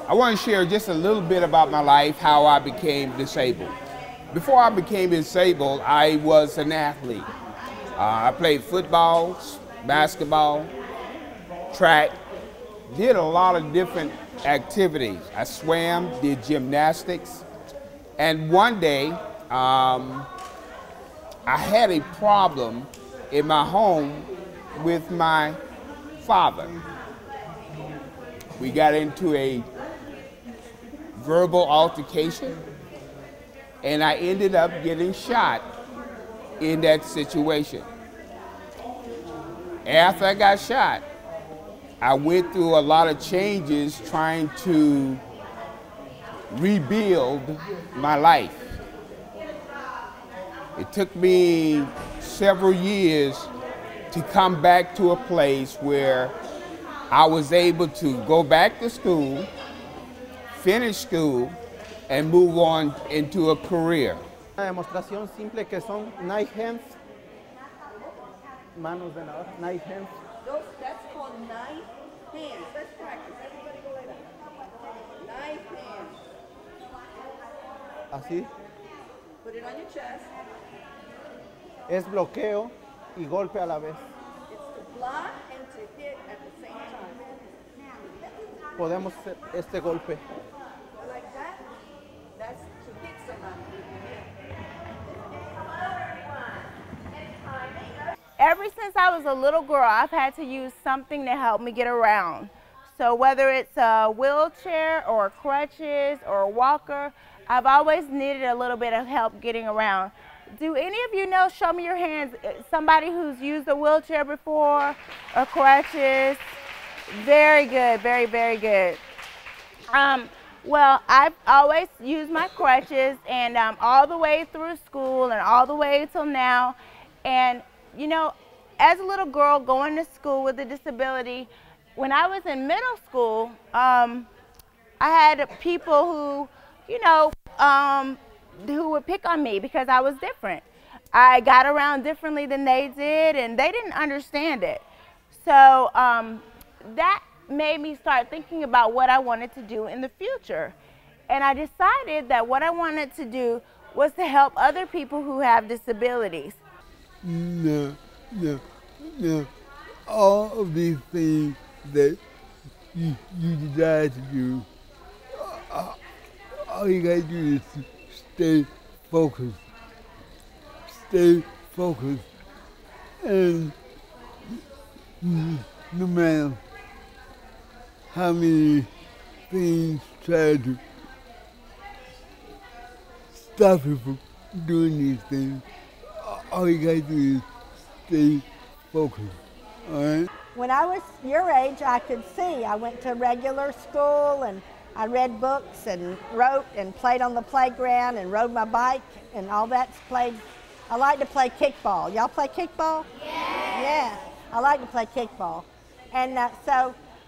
I want to share just a little bit about my life, how I became disabled. Before I became disabled, I was an athlete. I played football, basketball, track, did a lot of different activities. I swam, did gymnastics, and one day I had a problem in my home with my father. We got into a verbal altercation, and I ended up getting shot in that situation. After I got shot, I went through a lot of changes trying to rebuild my life. It took me several years to come back to a place where I was able to go back to school, finish school, and move on into a career. Una demostración simple que son knife hands, manos de nadar, knife hands. That's called knife hands. Let's practice. Everybody go like that. Knife hands. Así. Put it on your chest. Es bloqueo y golpe a la vez. It's to block and to hit at the same time. Podemos hacer este golpe. Like that. That's to hit somebody. Ever since I was a little girl, I've had to use something to help me get around. So whether it's a wheelchair or crutches or a walker, I've always needed a little bit of help getting around. Do any of you know, show me your hands, somebody who's used a wheelchair before or crutches? Very good, very, very good. Well, I've always used my crutches, and all the way through school and all the way till now. And you know, as a little girl going to school with a disability, when I was in middle school, I had people who, you know, who would pick on me because I was different. I got around differently than they did, and they didn't understand it. So that made me start thinking about what I wanted to do in the future. And I decided that what I wanted to do was to help other people who have disabilities. No. All of these things that you desire to do, all you gotta do is to stay focused. Stay focused. And no matter how many things try to stop you from doing these things, all you gotta do is stay focused, all right? When I was your age, I could see. I went to regular school and I read books and wrote and played on the playground and rode my bike and all that's played. I like to play kickball. Y'all play kickball? Yeah, I like to play kickball. And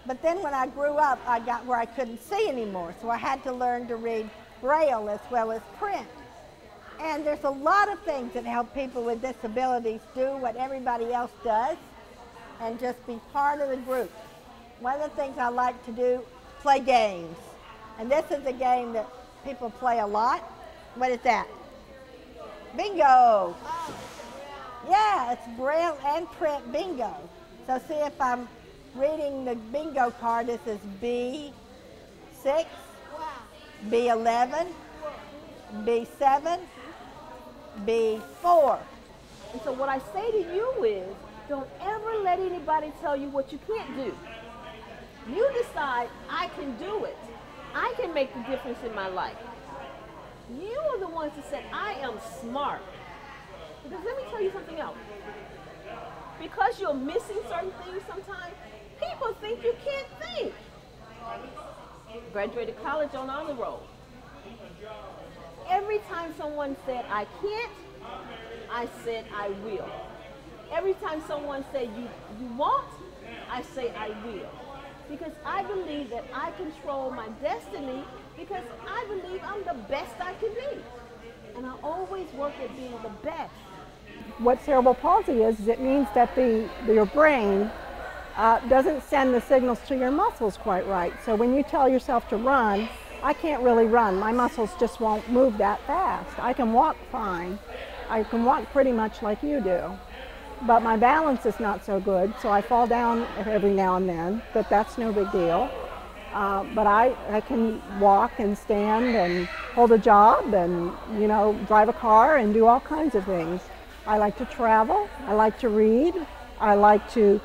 but then when I grew up, I got where I couldn't see anymore, so I had to learn to read Braille as well as print. And there's a lot of things that help people with disabilities do what everybody else does and just be part of the group. One of the things I like to do, play games. And this is a game that people play a lot. What is that? Bingo. Yeah, it's Braille and print bingo. So see if I'm reading the bingo card, this is B6, B11, B7, B4. And so what I say to you is, don't ever let anybody tell you what you can't do. You decide, I can do it. I can make the difference in my life. You are the ones that said, I am smart. Because let me tell you something else. Because you're missing certain things sometimes, people think you can't think. Graduated college on honor roll. Every time someone said, I can't, I said, I will. Every time someone said, you won't, I say, I will. Because I believe that I control my destiny because I believe I'm the best I can be. And I always work at being the best. What cerebral palsy is it means that your brain doesn't send the signals to your muscles quite right. So when you tell yourself to run, I can't really run. My muscles just won't move that fast. I can walk fine. I can walk pretty much like you do. But my balance is not so good, so I fall down every now and then, but that's no big deal. But I can walk and stand and hold a job and, you know, drive a car and do all kinds of things. I like to travel. I like to read. I like to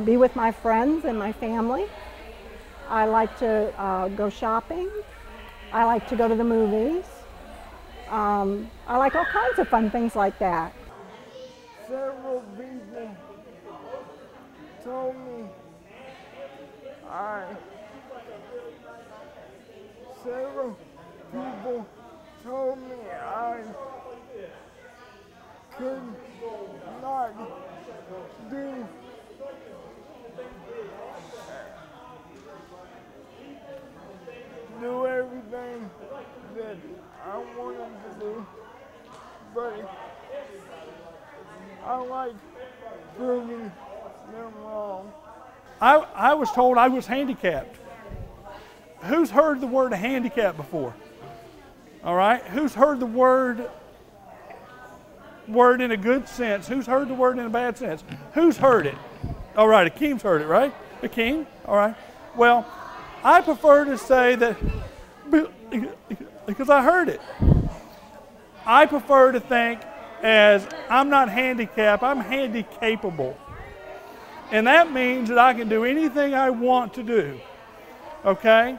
be with my friends and my family. I like to go shopping. I like to go to the movies. I like all kinds of fun things like that. Several people told me I could not do everything that I wanted to do, but I like proving them wrong. I was told I was handicapped. Who's heard the word handicap before? All right, who's heard the word in a good sense? Who's heard the word in a bad sense? Who's heard it? All right, Akeem's heard it, right? Akeem? All right. Well, I prefer to say that because I heard it. I prefer to think as I'm not handicapped, I'm handy-capable. And that means that I can do anything I want to do, okay?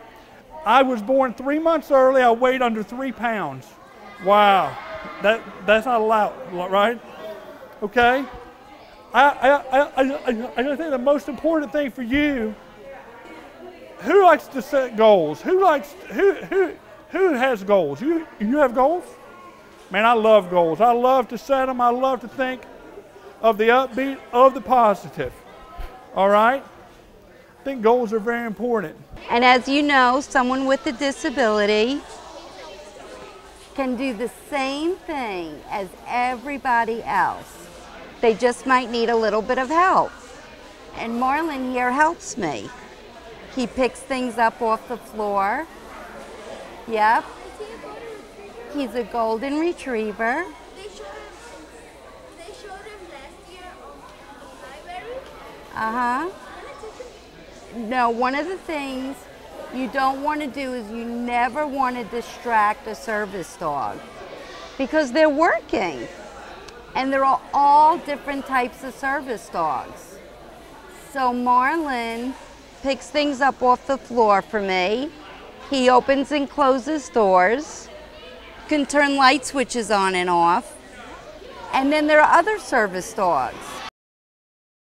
I was born 3 months early, I weighed under 3 pounds. Wow, that's not allowed, right? Okay? I think the most important thing for you, who likes to set goals? Who has goals? You have goals? Man, I love goals. I love to set them. I love to think of the upbeat, of the positive. All right? I think goals are very important. And as you know, someone with a disability can do the same thing as everybody else. They just might need a little bit of help. And Marlon here helps me. He picks things up off the floor. Yep. He's a golden retriever. They showed him last year on the library. Uh-huh. No, one of the things you don't want to do is you never want to distract a service dog because they're working. And there are all different types of service dogs. So Marlon picks things up off the floor for me. He opens and closes doors, can turn light switches on and off. And then there are other service dogs.